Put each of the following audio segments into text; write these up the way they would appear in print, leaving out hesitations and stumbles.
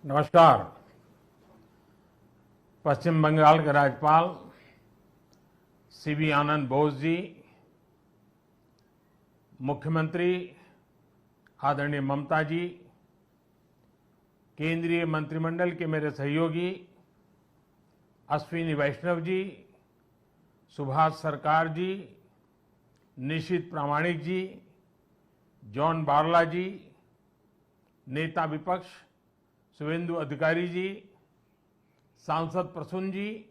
नमस्कार। पश्चिम बंगाल के राज्यपाल सीवी आनंद बोस जी, मुख्यमंत्री आदरणीय ममता जी, केंद्रीय मंत्रिमंडल के मेरे सहयोगी अश्विनी वैष्णव जी, सुभाष सरकार जी, निशित प्रामाणिक जी, जॉन बारला जी, नेता विपक्ष शुभेंदु अधिकारी जी, सांसद प्रसून जी,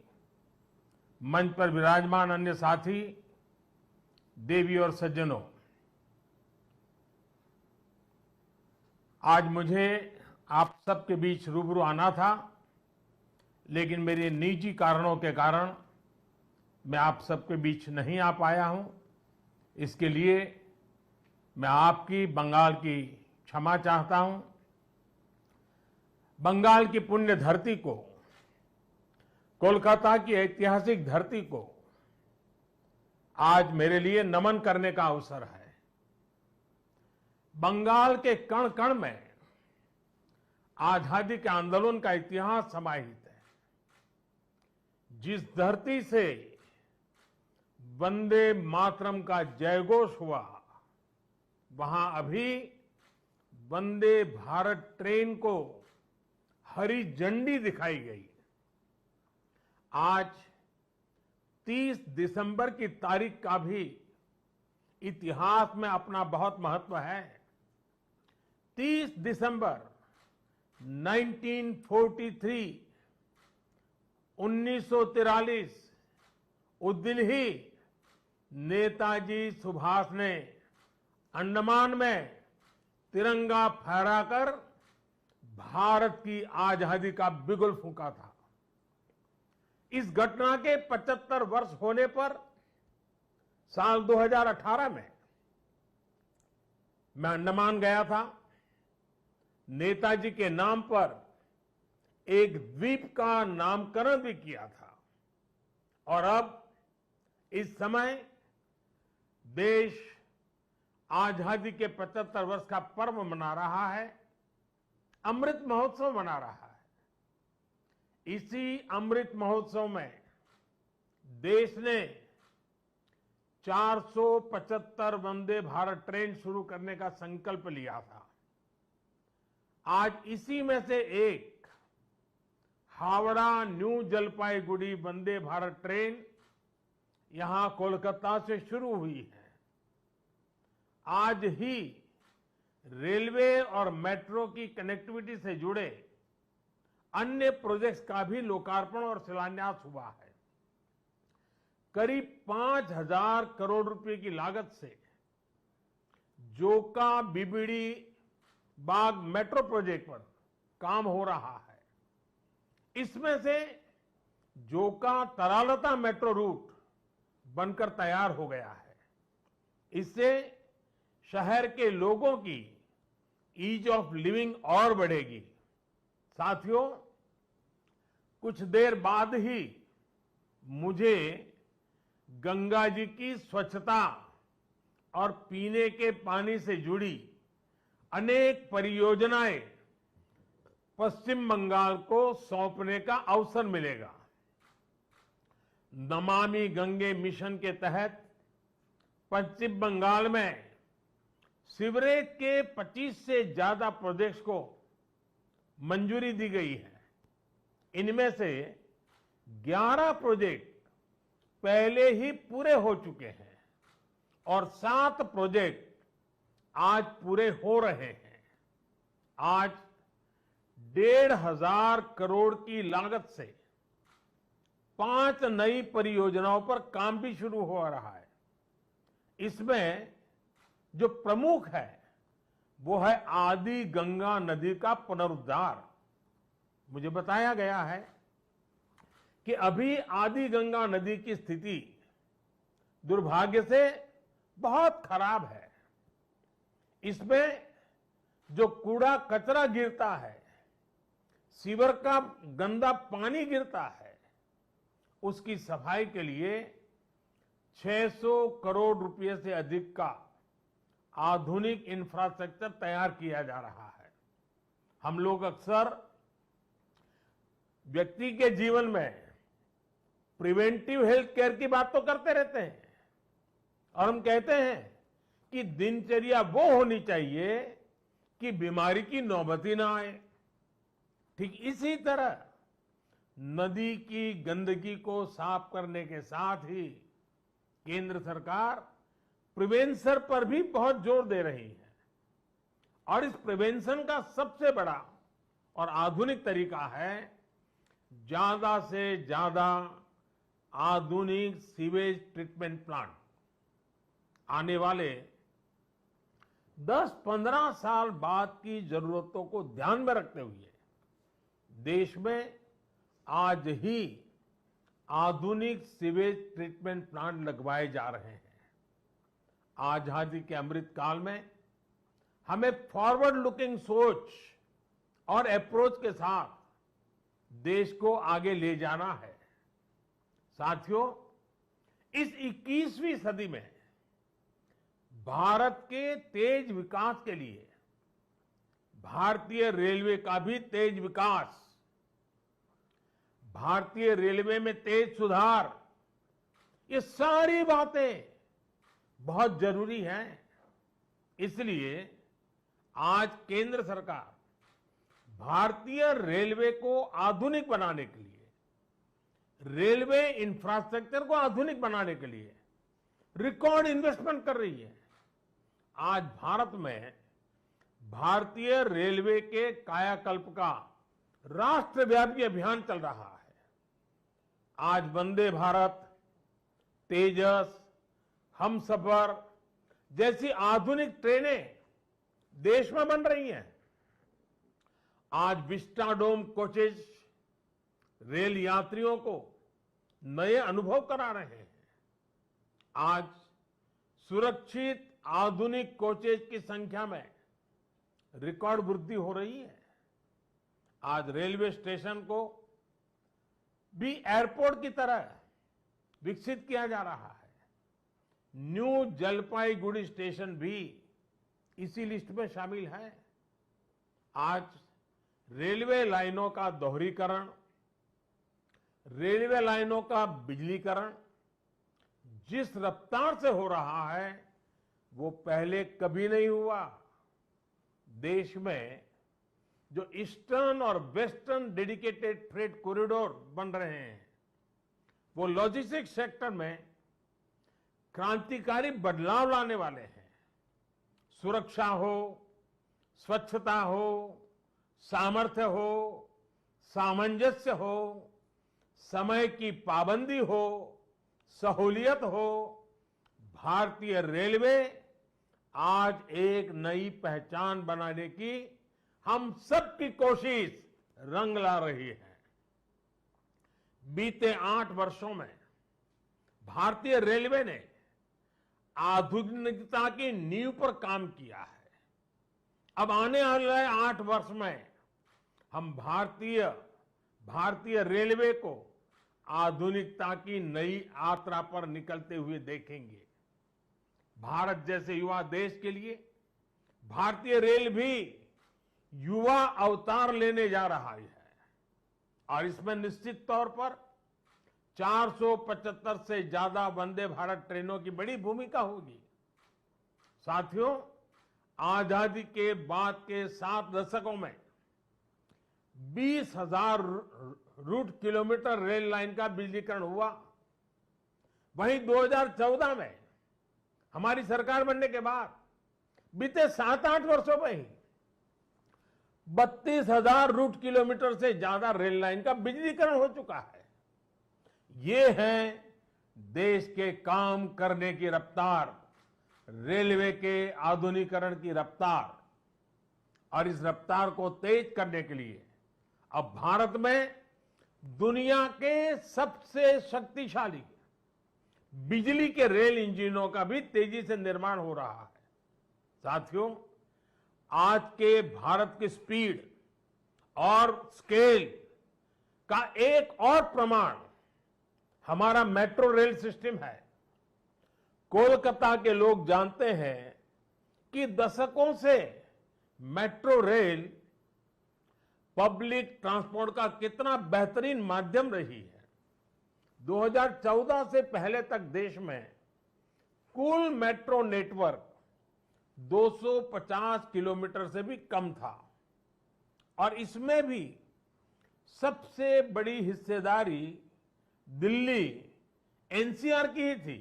मंच पर विराजमान अन्य साथी, देवी और सज्जनों, आज मुझे आप सबके बीच रूबरू आना था, लेकिन मेरे निजी कारणों के कारण मैं आप सबके बीच नहीं आ पाया हूं। इसके लिए मैं आपकी, बंगाल की क्षमा चाहता हूं। बंगाल की पुण्य धरती को, कोलकाता की ऐतिहासिक धरती को आज मेरे लिए नमन करने का अवसर है। बंगाल के कण कण में आजादी के आंदोलन का इतिहास समाहित है। जिस धरती से वंदे मातरम का जयघोष हुआ, वहां अभी वंदे भारत ट्रेन को हरी झंडी दिखाई गई। आज 30 दिसंबर की तारीख का भी इतिहास में अपना बहुत महत्व है। 30 दिसंबर 1943 1943 उस दिन ही नेताजी सुभाष ने अंडमान में तिरंगा फहराकर भारत की आजादी का बिगुल फूंका था। इस घटना के 75 वर्ष होने पर साल 2018 में मैं अंडमान गया था। नेताजी के नाम पर एक द्वीप का नामकरण भी किया था। और अब इस समय देश आजादी के 75 वर्ष का पर्व मना रहा है, अमृत महोत्सव मना रहा है। इसी अमृत महोत्सव में देश ने 475 वंदे भारत ट्रेन शुरू करने का संकल्प लिया था। आज इसी में से एक हावड़ा न्यू जलपाईगुड़ी वंदे भारत ट्रेन यहां कोलकाता से शुरू हुई है। आज ही रेलवे और मेट्रो की कनेक्टिविटी से जुड़े अन्य प्रोजेक्ट्स का भी लोकार्पण और शिलान्यास हुआ है। करीब 5,000 करोड़ रुपए की लागत से जोका बीबीडी बाग मेट्रो प्रोजेक्ट पर काम हो रहा है। इसमें से जोका तरालता मेट्रो रूट बनकर तैयार हो गया है। इससे शहर के लोगों की ईज ऑफ लिविंग और बढ़ेगी। साथियों, कुछ देर बाद ही मुझे गंगा जी की स्वच्छता और पीने के पानी से जुड़ी अनेक परियोजनाएं पश्चिम बंगाल को सौंपने का अवसर मिलेगा। नमामि गंगे मिशन के तहत पश्चिम बंगाल में सीवरेज के 25 से ज्यादा प्रोजेक्ट्स को मंजूरी दी गई है। इनमें से 11 प्रोजेक्ट पहले ही पूरे हो चुके हैं और 7 प्रोजेक्ट आज पूरे हो रहे हैं। आज 1,500 करोड़ की लागत से 5 नई परियोजनाओं पर काम भी शुरू हो रहा है। इसमें जो प्रमुख है वो है आदि गंगा नदी का पुनरुद्धार। मुझे बताया गया है कि अभी आदि गंगा नदी की स्थिति दुर्भाग्य से बहुत खराब है। इसमें जो कूड़ा कचरा गिरता है, सीवर का गंदा पानी गिरता है, उसकी सफाई के लिए 600 करोड़ रुपए से अधिक का आधुनिक इंफ्रास्ट्रक्चर तैयार किया जा रहा है। हम लोग अक्सर व्यक्ति के जीवन में प्रिवेंटिव हेल्थ केयर की बात तो करते रहते हैं और हम कहते हैं कि दिनचर्या वो होनी चाहिए कि बीमारी की नौबत ही ना आए। ठीक इसी तरह नदी की गंदगी को साफ करने के साथ ही केंद्र सरकार प्रिवेंशन पर भी बहुत जोर दे रही है और इस प्रिवेंशन का सबसे बड़ा और आधुनिक तरीका है ज्यादा से ज्यादा आधुनिक सीवेज ट्रीटमेंट प्लांट। आने वाले 10-15 साल बाद की जरूरतों को ध्यान में रखते हुए देश में आज ही आधुनिक सीवेज ट्रीटमेंट प्लांट लगवाए जा रहे हैं। आजादी के अमृत काल में हमें फॉरवर्ड लुकिंग सोच और अप्रोच के साथ देश को आगे ले जाना है। साथियों, इस 21वीं सदी में भारत के तेज विकास के लिए भारतीय रेलवे का भी तेज विकास, भारतीय रेलवे में तेज सुधार, ये सारी बातें बहुत जरूरी हैं। इसलिए आज केंद्र सरकार भारतीय रेलवे को आधुनिक बनाने के लिए, रेलवे इंफ्रास्ट्रक्चर को आधुनिक बनाने के लिए रिकॉर्ड इन्वेस्टमेंट कर रही है। आज भारत में भारतीय रेलवे के कायाकल्प का राष्ट्रव्यापी अभियान चल रहा है। आज वंदे भारत, तेजस, हमसफर जैसी आधुनिक ट्रेनें देश में बन रही हैं। आज विस्टाडोम कोचेज रेल यात्रियों को नए अनुभव करा रहे हैं। आज सुरक्षित आधुनिक कोचेज की संख्या में रिकॉर्ड वृद्धि हो रही है। आज रेलवे स्टेशन को भी एयरपोर्ट की तरह विकसित किया जा रहा है। न्यू जलपाईगुड़ी स्टेशन भी इसी लिस्ट में शामिल है। आज रेलवे लाइनों का दोहरीकरण, रेलवे लाइनों का बिजलीकरण जिस रफ्तार से हो रहा है वो पहले कभी नहीं हुआ। देश में जो ईस्टर्न और वेस्टर्न डेडिकेटेड फ्रेट कॉरिडोर बन रहे हैं वो लॉजिस्टिक्स सेक्टर में क्रांतिकारी बदलाव लाने वाले हैं। सुरक्षा हो, स्वच्छता हो, सामर्थ्य हो, सामंजस्य हो, समय की पाबंदी हो, सहूलियत हो, भारतीय रेलवे आज एक नई पहचान बनाने की हम सबकी कोशिश रंग ला रही है। बीते 8 वर्षों में भारतीय रेलवे ने आधुनिकता की नींव पर काम किया है। अब आने वाले 8 वर्ष में हम भारतीय रेलवे को आधुनिकता की नई यात्रा पर निकलते हुए देखेंगे। भारत जैसे युवा देश के लिए भारतीय रेल भी युवा अवतार लेने जा रहा है और इसमें निश्चित तौर पर 475 से ज्यादा वंदे भारत ट्रेनों की बड़ी भूमिका होगी। साथियों, आजादी के बाद के 7 दशकों में 20,000 रूट किलोमीटर रेल लाइन का बिजलीकरण हुआ। वहीं 2014 में हमारी सरकार बनने के बाद बीते 7-8 वर्षों में ही 32,000 रूट किलोमीटर से ज्यादा रेल लाइन का बिजलीकरण हो चुका है। ये है देश के काम करने की रफ्तार, रेलवे के आधुनिकीकरण की रफ्तार। और इस रफ्तार को तेज करने के लिए अब भारत में दुनिया के सबसे शक्तिशाली बिजली के रेल इंजनों का भी तेजी से निर्माण हो रहा है। साथियों, आज के भारत की स्पीड और स्केल का एक और प्रमाण हमारा मेट्रो रेल सिस्टम है। कोलकाता के लोग जानते हैं कि दशकों से मेट्रो रेल पब्लिक ट्रांसपोर्ट का कितना बेहतरीन माध्यम रही है। 2014 से पहले तक देश में कुल मेट्रो नेटवर्क 250 किलोमीटर से भी कम था और इसमें भी सबसे बड़ी हिस्सेदारी दिल्ली एनसीआर की ही थी।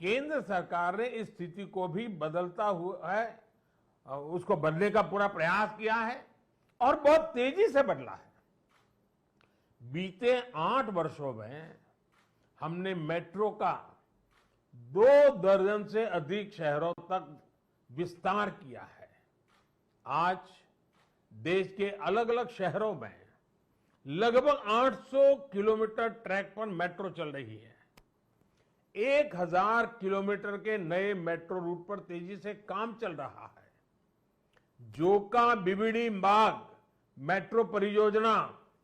केंद्र सरकार ने इस स्थिति को भी बदलता हुआ है, उसको बदलने का पूरा प्रयास किया है और बहुत तेजी से बदला है। बीते 8 वर्षों में हमने मेट्रो का 2 दर्जन से अधिक शहरों तक विस्तार किया है। आज देश के अलग अलग शहरों में लगभग 800 किलोमीटर ट्रैक पर मेट्रो चल रही है। 1000 किलोमीटर के नए मेट्रो रूट पर तेजी से काम चल रहा है। जोका बीबीडी मार्ग मेट्रो परियोजना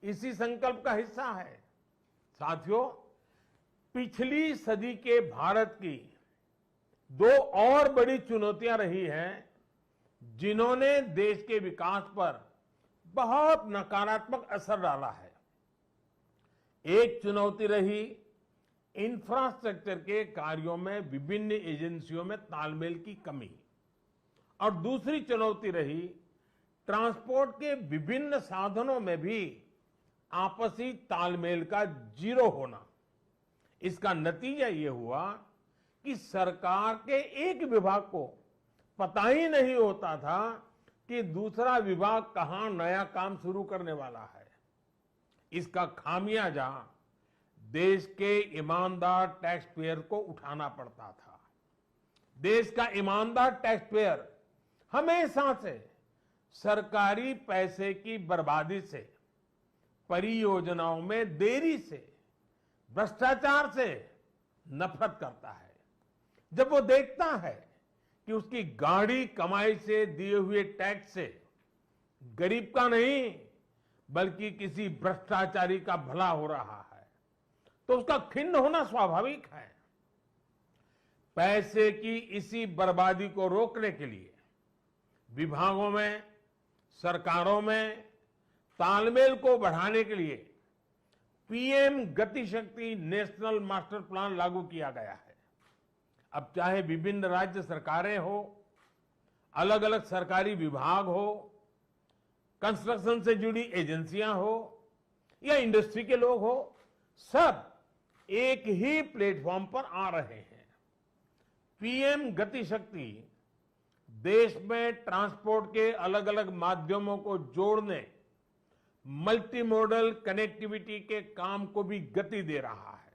इसी संकल्प का हिस्सा है। साथियों, पिछली सदी के भारत की 2 और बड़ी चुनौतियां रही हैं जिन्होंने देश के विकास पर बहुत नकारात्मक असर डाला है। एक चुनौती रही इंफ्रास्ट्रक्चर के कार्यों में विभिन्न एजेंसियों में तालमेल की कमी और दूसरी चुनौती रही ट्रांसपोर्ट के विभिन्न साधनों में भी आपसी तालमेल का जीरो होना। इसका नतीजा ये हुआ कि सरकार के एक विभाग को पता ही नहीं होता था कि दूसरा विभाग कहां नया काम शुरू करने वाला है। इसका खामियाजा देश के ईमानदार टैक्स पेयर को उठाना पड़ता था। देश का ईमानदार टैक्स पेयर हमेशा से सरकारी पैसे की बर्बादी से, परियोजनाओं में देरी से, भ्रष्टाचार से नफरत करता है। जब वो देखता है कि उसकी गाढ़ी कमाई से दिए हुए टैक्स से गरीब का नहीं बल्कि किसी भ्रष्टाचारी का भला हो रहा है तो उसका खिन्न होना स्वाभाविक है। पैसे की इसी बर्बादी को रोकने के लिए विभागों में, सरकारों में तालमेल को बढ़ाने के लिए पीएम गति शक्ति नेशनल मास्टर प्लान लागू किया गया है। अब चाहे विभिन्न राज्य सरकारें हो, अलग अलग सरकारी विभाग हो, कंस्ट्रक्शन से जुड़ी एजेंसियां हो या इंडस्ट्री के लोग हो, सब एक ही प्लेटफॉर्म पर आ रहे हैं। पीएम गति शक्ति देश में ट्रांसपोर्ट के अलग अलग माध्यमों को जोड़ने, मल्टी मॉडल कनेक्टिविटी के काम को भी गति दे रहा है।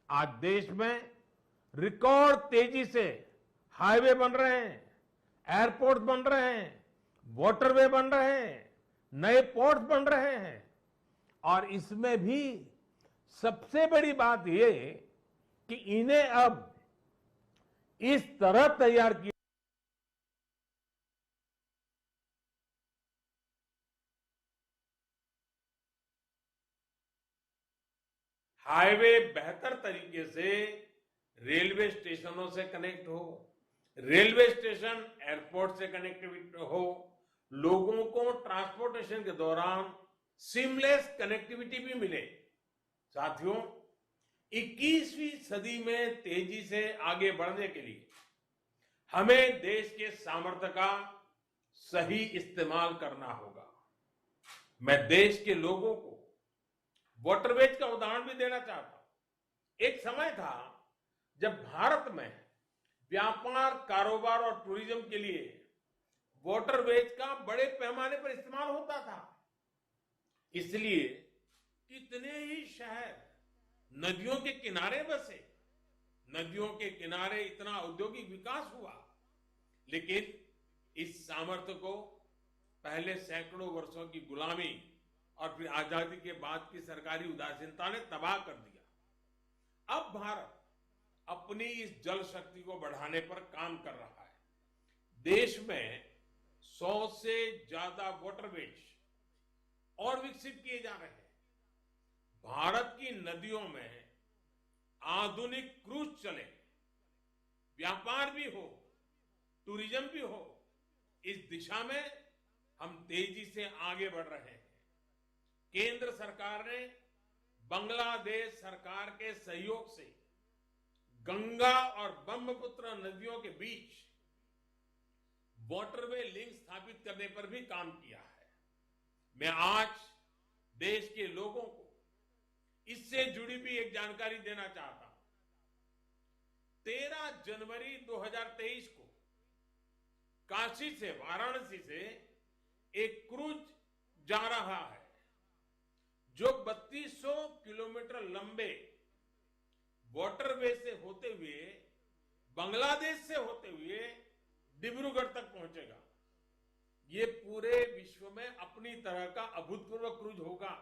आज देश में रिकॉर्ड तेजी से हाईवे बन रहे हैं, एयरपोर्ट बन रहे हैं, वाटरवे बन रहे हैं, नए पोर्ट्स बन रहे हैं और इसमें भी सबसे बड़ी बात ये कि इन्हें अब इस तरह तैयार किया हाईवे बेहतर तरीके से रेलवे स्टेशनों से कनेक्ट हो, रेलवे स्टेशन एयरपोर्ट से कनेक्टिविटी हो, लोगों को ट्रांसपोर्टेशन के दौरान सीमलेस कनेक्टिविटी भी मिले। साथियों, 21वीं सदी में तेजी से आगे बढ़ने के लिए हमें देश के सामर्थ्य का सही इस्तेमाल करना होगा। मैं देश के लोगों को वाटरवेज का उदाहरण भी देना चाहता हूं। एक समय था जब भारत में व्यापार, कारोबार और टूरिज्म के लिए वाटरवेज का बड़े पैमाने पर इस्तेमाल होता था। इसलिए कितने ही शहर नदियों के किनारे बसे, नदियों के किनारे इतना औद्योगिक विकास हुआ, लेकिन इस सामर्थ्य को पहले सैकड़ों वर्षों की गुलामी और फिर आजादी के बाद की सरकारी उदासीनता ने तबाह कर दिया। अब भारत अपनी इस जल शक्ति को बढ़ाने पर काम कर रहा है। देश में 100 से ज्यादा वाटरवेज और विकसित किए जा रहे हैं। भारत की नदियों में आधुनिक क्रूज चले, व्यापार भी हो, टूरिज्म भी हो। इस दिशा में हम तेजी से आगे बढ़ रहे हैं। केंद्र सरकार ने बांग्लादेश सरकार के सहयोग से गंगा और ब्रह्मपुत्र नदियों के बीच वाटरवे लिंक स्थापित करने पर भी काम किया है। मैं आज देश के लोगों को इससे जुड़ी भी एक जानकारी देना चाहता हूं। 13 जनवरी 2023 को काशी से, वाराणसी से एक क्रूज जा रहा है जो 3200 किलोमीटर लंबे वाटरवे से होते हुए, बांग्लादेश से होते हुए डिब्रूगढ़ तक पहुंचेगा। ये पूरे विश्व में अपनी तरह का अभूतपूर्व क्रूज होगा।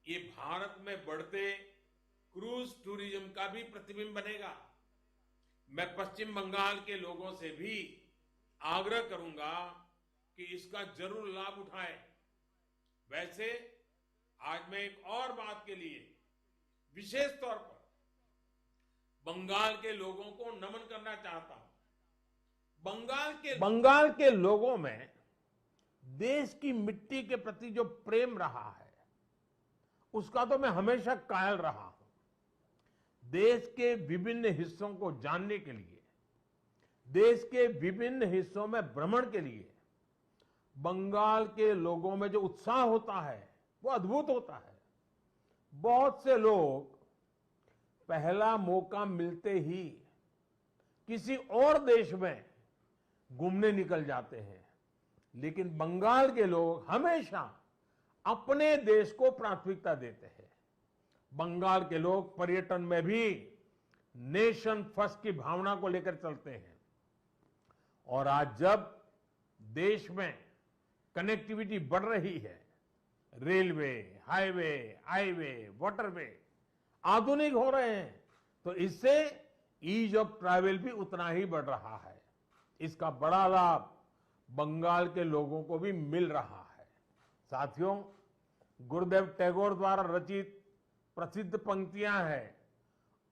ये भारत में बढ़ते क्रूज टूरिज्म का भी प्रतिबिंब बनेगा। मैं पश्चिम बंगाल के लोगों से भी आग्रह करूंगा कि इसका जरूर लाभ उठाएं। वैसे आज मैं एक और बात के लिए विशेष तौर पर बंगाल के लोगों को नमन करना चाहता हूं। बंगाल के लोगों में देश की मिट्टी के प्रति जो प्रेम रहा है, उसका तो मैं हमेशा कायल रहा हूं। देश के विभिन्न हिस्सों को जानने के लिए, देश के विभिन्न हिस्सों में भ्रमण के लिए बंगाल के लोगों में जो उत्साह होता है वो अद्भुत होता है। बहुत से लोग पहला मौका मिलते ही किसी और देश में घूमने निकल जाते हैं, लेकिन बंगाल के लोग हमेशा अपने देश को प्राथमिकता देते हैं। बंगाल के लोग पर्यटन में भी नेशन फर्स्ट की भावना को लेकर चलते हैं। और आज जब देश में कनेक्टिविटी बढ़ रही है, रेलवे, हाईवे, वाटरवे आधुनिक हो रहे हैं, तो इससे ईज ऑफ ट्रैवल भी उतना ही बढ़ रहा है। इसका बड़ा लाभ बंगाल के लोगों को भी मिल रहा है। साथियों, गुरुदेव टैगोर द्वारा रचित प्रसिद्ध पंक्तियां हैं,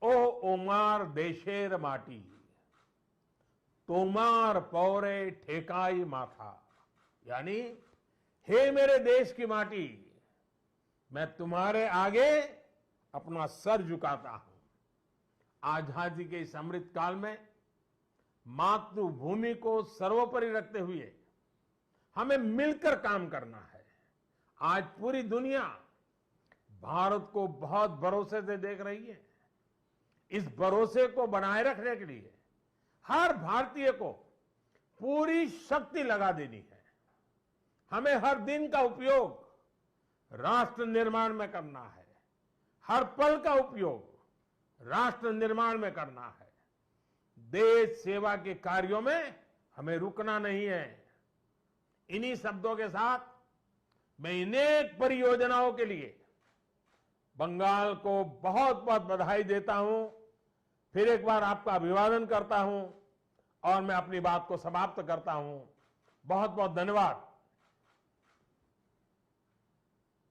ओ ओमार देशेर माटी, तोमार पौरे ठेकाई माथा। यानी, हे मेरे देश की माटी, मैं तुम्हारे आगे अपना सर झुकाता हूं। आजादी के इस अमृत काल में मातृभूमि को सर्वोपरि रखते हुए हमें मिलकर काम करना है। आज पूरी दुनिया भारत को बहुत भरोसे से देख रही है। इस भरोसे को बनाए रखने के लिए हर भारतीय को पूरी शक्ति लगा देनी है। हमें हर दिन का उपयोग राष्ट्र निर्माण में करना है। हर पल का उपयोग राष्ट्र निर्माण में करना है। देश सेवा के कार्यों में हमें रुकना नहीं है। इन्हीं शब्दों के साथ मैं अनेक परियोजनाओं के लिए बंगाल को बहुत बहुत बधाई देता हूं। फिर एक बार आपका अभिवादन करता हूं और मैं अपनी बात को समाप्त करता हूं। बहुत बहुत धन्यवाद।